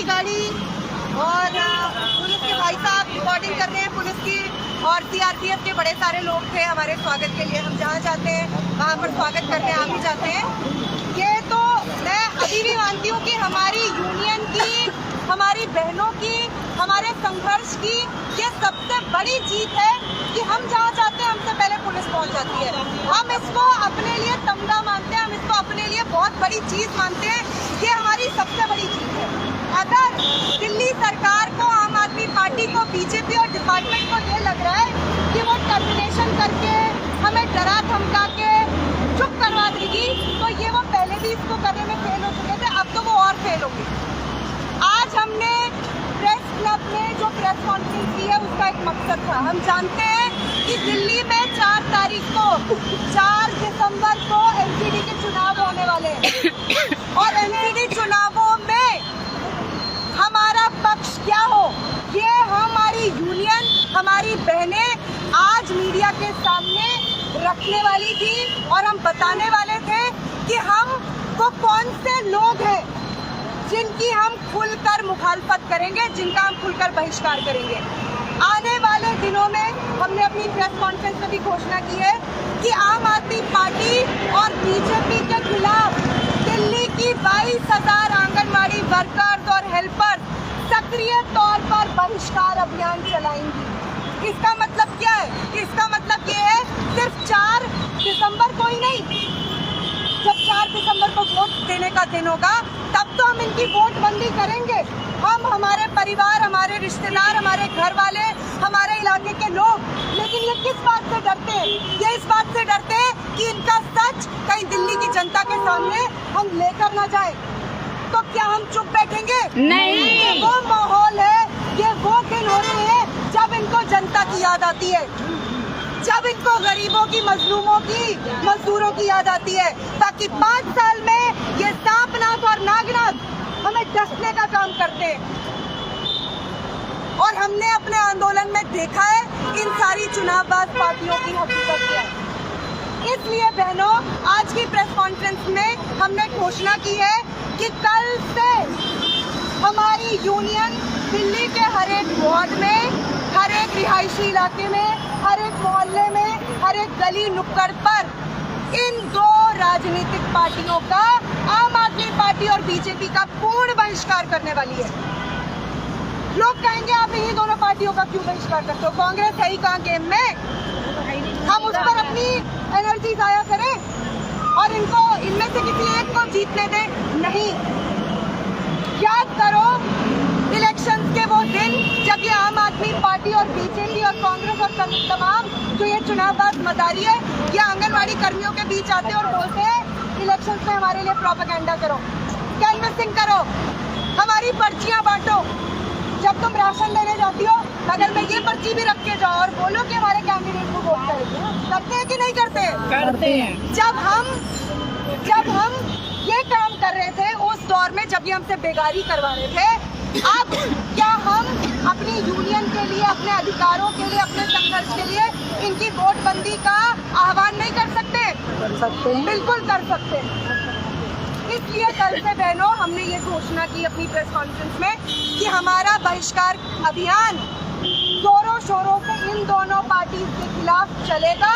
की गाड़ी और पुलिस के भाई साहब रिकॉर्डिंग कर रहे हैं पुलिस की, और सीआरपीएफ के बड़े सारे लोग थे हमारे स्वागत के लिए। हम जहाँ जाते हैं वहाँ पर स्वागत करने आ भी जाते हैं। ये तो मैं अभी भी मानती हूँ कि हमारी यूनियन की, हमारी बहनों की, हमारे संघर्ष की ये सबसे बड़ी जीत है कि हम जहाँ जाते हैं हमसे पहले पुलिस पहुँच जाती है। हम इसको अपने लिए तमगा मानते हैं, हम इसको अपने लिए बहुत बड़ी चीज मानते हैं। ये हमारी सबसे बड़ी चीज है। अगर दिल्ली सरकार को, आम आदमी पार्टी को, बीजेपी और डिपार्टमेंट को ये लग रहा है कि वो टर्मिनेशन करके हमें डरा धमका के चुप करवा देगी, तो ये वो पहले भी इसको करने में फेल हो चुके थे, अब तो वो और फेल होंगे। आज हमने प्रेस क्लब में जो प्रेस कॉन्फ्रेंस की है उसका एक मकसद था। हम जानते हैं कि दिल्ली में 4 दिसंबर को एमसीडी के चुनाव होने वाले हैं और एमसीडी चुनावों में हमारा पक्ष क्या हो ये हमारी यूनियन, हमारी बहनें आज मीडिया के सामने रखने वाली थी और हम बताने वाले थे कि हम वो कौन से लोग हैं जिनकी हम खुलकर मुखालफत करेंगे, जिनका हम खुलकर बहिष्कार करेंगे। आने वाले दिनों में हमने अपनी प्रेस कॉन्फ्रेंस में भी घोषणा की है कि आम आदमी पार्टी और बीजेपी के खिलाफ दिल्ली की 22,000 आंगनबाड़ी वर्कर्स और हेल्पर्स सक्रिय तौर पर बहिष्कार अभियान चलाएंगी। इसका मतलब क्या है? इसका मतलब ये है सिर्फ 4 दिसंबर को ही नहीं, जब 4 दिसंबर को वोट देने का दिन होगा तब तो हम इनकी वोट बंदी करेंगे। हम, हमारे परिवार, हमारे रिश्तेदार, हमारे घर वाले, हमारे इलाके के लोग, लेकिन ये किस बात से डरते हैं? ये इस बात से डरते हैं कि इनका सच कहीं दिल्ली की जनता के सामने हम लेकर ना जाए। तो क्या हम चुप बैठेंगे? नहीं। ये वो माहौल है, ये वो दिन होते हैं जब इनको जनता की याद आती है, जब इनको गरीबों की, मजलूमों की, मजदूरों की याद आती है, ताकि 5 साल में ये सांपनाथ और नागनाथ हमें डसने का काम करते हैं। और हमने अपने आंदोलन में देखा है इन सारी चुनावबाज पार्टियों की हकीकत क्या है। इसलिए बहनों, आज की प्रेस कॉन्फ्रेंस में हमने घोषणा की है कि कल से हमारी यूनियन दिल्ली के हर एक वार्ड में, हर एक रिहायशी इलाके में, हर एक मोहल्ले में, हर एक गली नुक्कड़ पर इन 2 राजनीतिक पार्टियों का, आम आदमी पार्टी और बीजेपी का पूर्ण बहिष्कार करने वाली है। लोग कहेंगे आप इन्हीं दोनों पार्टियों का क्यों बहिष्कार करते हो? कांग्रेस है ही कहाँ गेम में? हम उस पर अपनी एनर्जी जाया करें और इनको, इनमें से किसी एक को जीतने दें? नहीं। याद करो इलेक्शंस के वो दिन जब ये आम आदमी पार्टी और बीजेपी और कांग्रेस और तमाम जो ये चुनावबाज मदारी है, ये आंगनवाड़ी कर्मियों के बीच आते और बोलते हैं इलेक्शंस में हमारे लिए प्रोपेगेंडा करो, कैनवसिंग करो, हमारी पर्चियां बांटो। जब तुम राशन लेने जाती हो बगल में ये पर्ची भी रख के जाओ और बोलो कि हमारे कैंडिडेट को वोट करेंगे। करते हैं कि नहीं करते? करते हैं। जब हम ये काम कर रहे थे उस दौर में, जब ये हमसे बेगारी करवा रहे थे, अब क्या हम अपनी यूनियन के लिए, अपने अधिकारों के लिए, अपने संघर्ष के लिए इनकी वोटबंदी का आह्वान नहीं कर सकते? कर सकते हैं, बिल्कुल कर सकते हैं। इसलिए कल से बहनों हमने ये घोषणा की अपनी प्रेस कॉन्फ्रेंस में कि हमारा बहिष्कार अभियान जोरों शोरों से इन दोनों पार्टी के खिलाफ चलेगा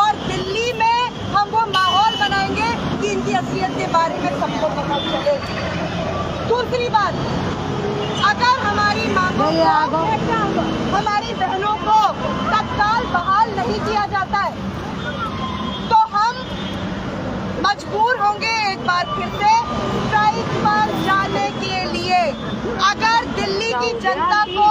और दिल्ली में हम वो माहौल बनाएंगे कि इनकी असलियत के बारे में सबको पता चले। दूसरी बात, अगर हमारी मांगों को, हमारी बहनों को तत्काल बहाल नहीं किया जाता है तो हम मजबूर होंगे एक बार फिर से स्ट्राइक पर जाने के लिए। अगर दिल्ली की जनता को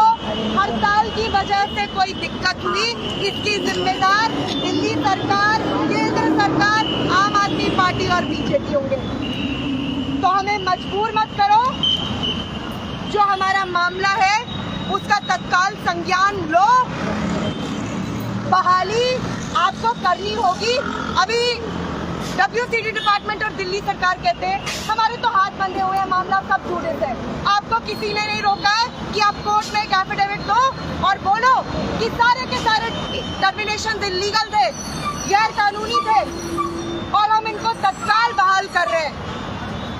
हड़ताल की वजह से कोई दिक्कत हुई, इसकी जिम्मेदार दिल्ली सरकार, केंद्र सरकार, आम आदमी पार्टी और बीजेपी होंगे। तो हमें मजबूर मत करो। जो हमारा मामला है उसका तत्काल संज्ञान लो। बहाली आपको करनी होगी। अभी WCD डिपार्टमेंट और दिल्ली सरकार कहते हैं हमारे तो हाथ बंधे हुए हैं, मामला सब जुड़े से। आपको किसी ने नहीं रोका है कि आप कोर्ट में एक एफिडेविट दो और बोलो कि सारे के सारे टर्मिनेशन इलीगल थे, गैर कानूनी थे और हम इनको तत्काल बहाल कर रहे हैं।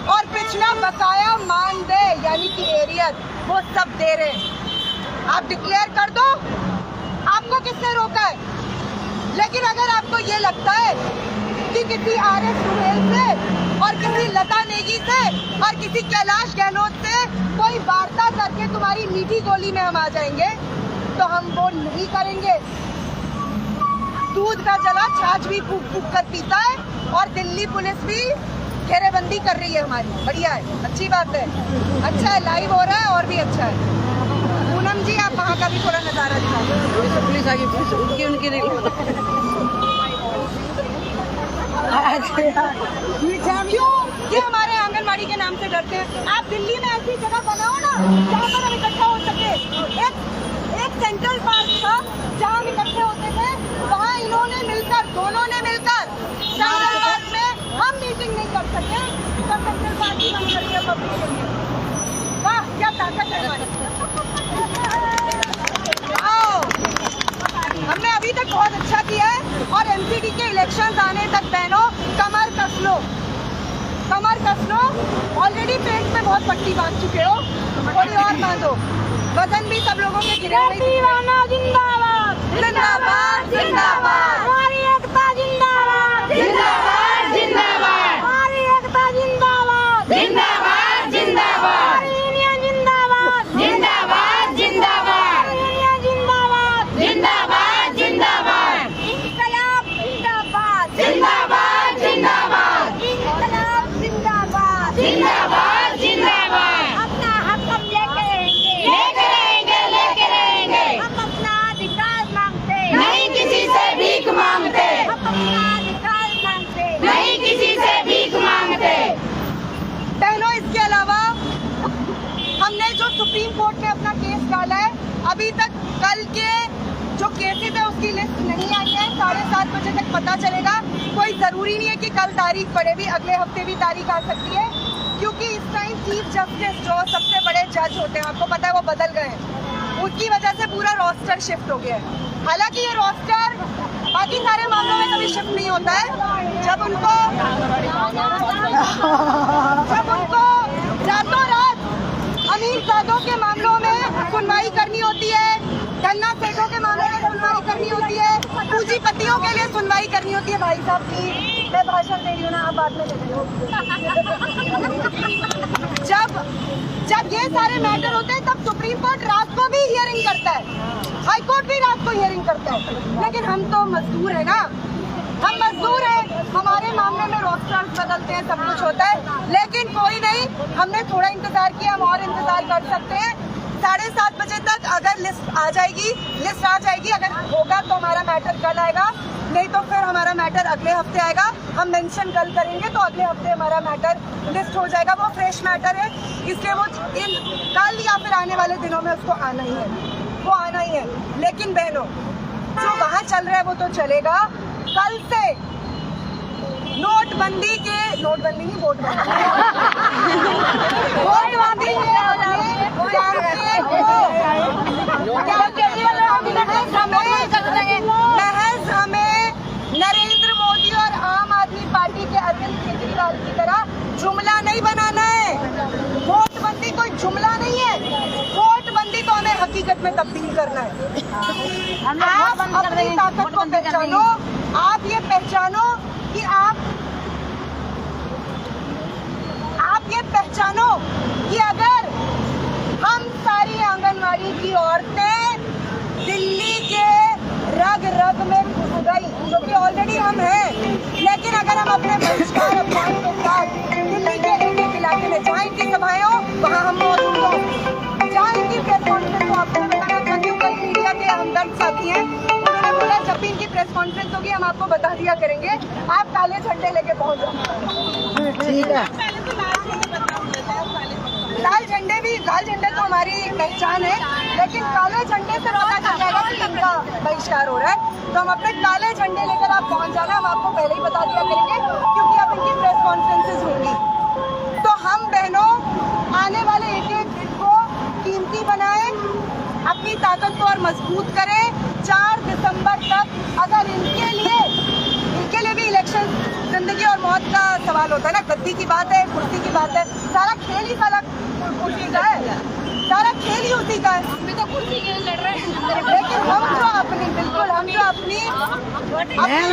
और पिछले अपना बकाया मानदेय यानी कि एरियत वो सब दे रहे हैं। आप डिक्लेयर कर दो, आपको किसने रोका है? लेकिन अगर आपको ये लगता है कि किसी आर.एस. सुहेल से और किसी लता नेगी से और किसी कैलाश गहलोत से कोई वार्ता करके तुम्हारी मीठी गोली में हम आ जाएंगे, तो हम वो नहीं करेंगे। दूध का जला छाछ भी फूक फूक कर पीता है और दिल्ली पुलिस भी घेरेबंदी कर रही है हमारी। बढ़िया है, अच्छी बात है, अच्छा है, लाइव हो रहा है और भी अच्छा है। पूनम जी, आप वहाँ का भी थोड़ा नजारा दिखाइए। पुलिस आ गई, पुलिस उनकी क्यों ये हमारे आंगनबाड़ी के नाम से डरते हैं? आप दिल्ली में ऐसी जगह बनाओ ना जहाँ पर हम इकट्ठा हो सके। एक सेंट्रल पार्क था जहाँ हम इकट्ठे होते थे, वहाँ इन्होंने मिलकर, दोनों ने मिलकर सेंट्रल पार्क में हम मीटिंग नहीं कर सके, तो सेंट्रल पार्क की हम करिए पब्लिक के लिए। वाह, क्या ताकत है हमारी। आओ, हमने अभी तक बहुत अच्छा किया है और एमसीडी के इलेक्शंस आने तक बहनों कमर कस लो, कमर कस लो। ऑलरेडी पेट में बहुत पट्टी बांध चुके हो, थोड़ी और बांधो। वजन भी सब लोगों के गिरे हुए। जिंदाबाद जिंदाबाद जिंदाबाद, हमारी एकता जिंदाबाद जिंदाबाद जिंदाबाद, हमारी एकता जिंदाबाद जिंदाबाद जिंदाबाद, यूनियन जिंदाबाद जिंदाबाद जिंदाबाद, यूनियन जिंदाबाद जिंदाबाद जिंदाबाद, इंकलाब जिंदाबाद जिंदाबाद जिंदाबाद, इंकलाब जिंदाबाद जिंदाबाद जिंदाबाद। अपना हक हम लेके रहेंगे, हम अपना अधिकार मांगते, नहीं किसी से भीख मांगते, हम अपना अधिकार मांगते, नहीं किसी से भीख मांगते। बहनों, इसके अलावा हमने जो सुप्रीम कोर्ट में अपना केस डाला है, अभी तक कल के जो केसेस है उसकी लिस्ट नहीं आई है। 7:30 बजे तक पता चलेगा। कोई जरूरी नहीं है कि कल तारीख पड़े, भी अगले हफ्ते भी तारीख आ सकती है, क्योंकि इस टाइम चीफ जस्टिस जो सबसे बड़े जज होते हैं, आपको पता है वो बदल गए हैं, उसकी वजह से पूरा रोस्टर शिफ्ट हो गया है। हालांकि ये रोस्टर बाकी सारे मामलों में कभी शिफ्ट नहीं होता है। जब उनको रातों रात अमीरजादों के मामलों में सुनवाई करनी होती है, धन्ना सेठों के मामले में सुनवाई करनी होती है, पूंजीपतियों के लिए सुनवाई करनी होती है। भाई साहब की मैं भाषण दे रही हूँ ना, आप बाद में ले लो। जब ये सारे मैटर होते हैं तब सुप्रीम कोर्ट रात को भी हियरिंग करता है, हाई कोर्ट भी रात को हियरिंग करता है। लेकिन हम तो मजदूर है ना, हम मजदूर हैं, हमारे मामले में रोस्टर्स बदलते हैं, सब कुछ होता है। लेकिन कोई नहीं, हमने थोड़ा इंतजार किया, हम और इंतजार कर सकते हैं। 7:30 बजे तक अगर लिस्ट आ जाएगी, अगर होगा तो हमारा मैटर कल आएगा, नहीं तो फिर हमारा मैटर अगले हफ्ते आएगा। हम मेंशन कल करेंगे तो अगले हफ्ते हमारा मैटर लिस्ट हो जाएगा। वो फ्रेश मैटर है, इसलिए वो कल या फिर आने वाले दिनों में उसको आना ही है, वो आना ही है। लेकिन बहनों, जो वहाँ चल रहा है वो तो चलेगा। कल से नोटबंदी नहीं, वोटबंदी महज हमें नरेंद्र मोदी और आम आदमी पार्टी के अरविंद केजरीवाल की तरह जुमला नहीं बनाना है। वोटबंदी कोई जुमला नहीं है, वोटबंदी को हमें हकीकत में तब्दील करना है। आप अपनी ताकत को पहचानो, आप ये पहचानो कि आप ये पहचानो कि अगर हम सारी आंगनवाड़ी की औरतें दिल्ली के रग रग में घुस गई, क्योंकि ऑलरेडी हम हैं, लेकिन अगर हम अपने बहिष्कार अभियान के साथ दिल्ली के एक इलाके में जहाँ इनकी सभाएं हो वहाँ हम मौजूद हो, जहाँ इनकी प्रेस कॉन्फ्रेंस हो, आपको बताना चाहती हूँ, कई मीडिया के हमदर्द साथी हैं, उन्होंने बोला जब भी इनकी प्रेस कॉन्फ्रेंस होगी हम आपको बता दिया करेंगे, आप काले झंडे लेके पहुँच जाओ। ठीक है। लाल झंडे तो हमारी पहचान है, लेकिन काले झंडे से पता चल जाएगा कि इनका बहिष्कार हो रहा है। तो हम अपने काले झंडे लेकर आप पहुंच जाना, हम आपको पहले ही बता दिया करेंगे, क्योंकि अब इनकी प्रेस कॉन्फ्रेंसेस होंगी। तो हम बहनों आने वाले एक दिन को कीमती बनाएं, अपनी ताकत को और मजबूत करें। 4 दिसंबर तक अगर इनके लिए भी इलेक्शन जिंदगी और मौत का सवाल होता है ना, गद्दी की बात है, कुर्सी की बात है, सारा उसी का है, सारा खेल ही उसी का है। हम भी तो कुर्सी के लिए लड़ रहे हैं। लेकिन हम जो अपनी बिल्कुल हम जो अपनी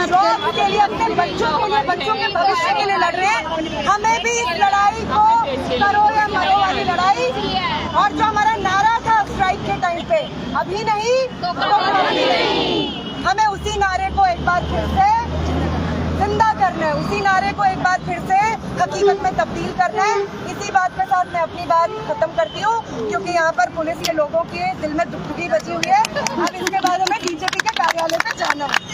जॉब के लिए, अपने बच्चों के लिए, बच्चों के भविष्य के लिए लड़ रहे हैं, हमें भी इस लड़ाई को करो या मरो वाली लड़ाई, और जो हमारा नारा था स्ट्राइक के टाइम पे, अभी नहीं तो कभी नहीं, हमें उसी नारे को एक बार फिर से जिंदा करना है, उसी नारे को एक बार फिर से हकीकत में तब्दील करना है। इसी बात के साथ मैं अपनी बात खत्म करती हूँ, क्योंकि यहाँ पर पुलिस के लोगों के दिल में दुखी बची हुई है। अब इसके बाद हमें बीजेपी के कार्यालय पे जाना है।